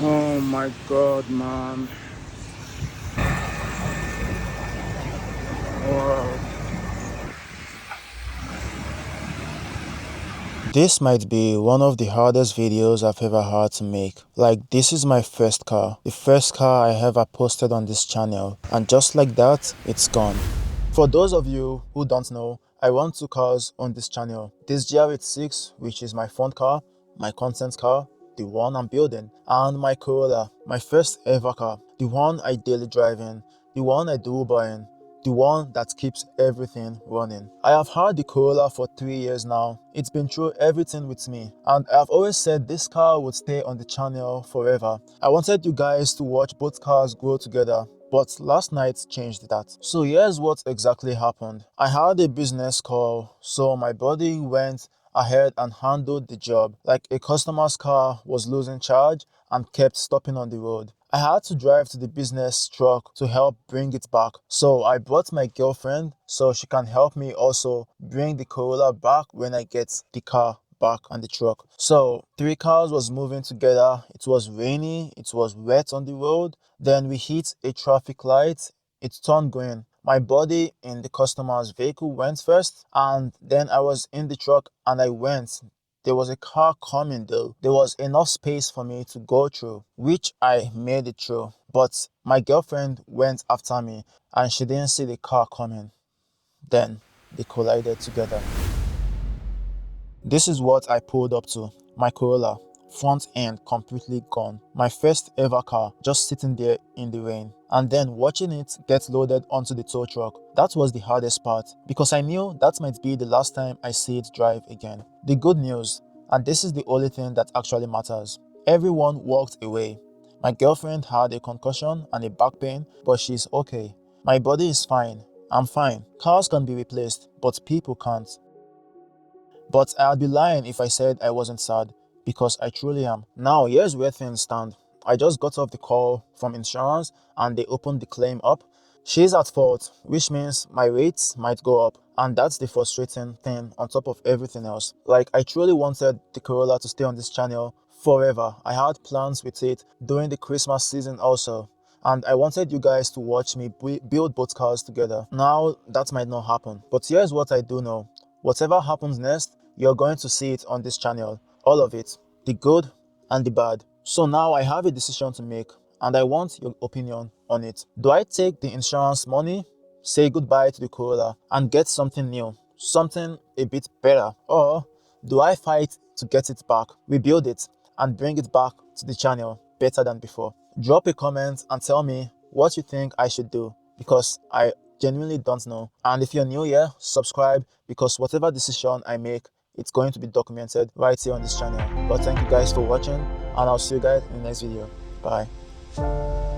Oh my god, man. Wow. This might be one of the hardest videos I've ever had to make. Like, this is my first car. The first car I ever posted on this channel. And just like that, it's gone. For those of you who don't know, I run two cars on this channel. This GR86, which is my front car, my content car, the one I'm building, and my Corolla, my first ever car, the one I daily drive in, the one I do Uber in, the one that keeps everything running. I have had the Corolla for 3 years now. It's been through everything with me, and I've always said this car would stay on the channel forever. I wanted you guys to watch both cars grow together, but last night changed that. So here's what exactly happened. I had a business call, so my buddy went ahead and handled the job. Like a customer's car was losing charge and kept stopping on the road. I had to drive to the business truck to help bring it back. So I brought my girlfriend so she can help me also bring the Corolla back when I get the car back on the truck. So three cars was moving together. It was rainy, it was wet on the road. Then we hit a traffic light. It turned green. My body in the customer's vehicle went first, and then I was in the truck and I went. There was a car coming though. There was enough space for me to go through, which I made it through. But my girlfriend went after me and she didn't see the car coming. Then they collided together. This is what I pulled up to. My Corolla, front end completely gone. My first ever car, just sitting there in the rain. And then watching it get loaded onto the tow truck. That was the hardest part, because I knew that might be the last time I see it drive again. The good news, and this is the only thing that actually matters, everyone walked away. My girlfriend had a concussion and a back pain, but she's okay. My body is fine. I'm fine. Cars can be replaced, but people can't. But I'd be lying if I said I wasn't sad, because I truly am. Now, here's where things stand. I just got off the call from insurance and they opened the claim up. She's at fault, which means my rates might go up. And that's the frustrating thing on top of everything else. Like, I truly wanted the Corolla to stay on this channel forever. I had plans with it during the Christmas season also. And I wanted you guys to watch me build both cars together. Now, that might not happen. But here's what I do know. Whatever happens next, you're going to see it on this channel. All of it. The good and the bad. So now I have a decision to make and I want your opinion on it. Do I take the insurance money, say goodbye to the Corolla and get something new, something a bit better? Or do I fight to get it back, rebuild it and bring it back to the channel better than before? Drop a comment and tell me what you think I should do, because I genuinely don't know. And if you're new here, subscribe, because whatever decision I make, it's going to be documented right here on this channel. But thank you guys for watching, and I'll see you guys in the next video. Bye.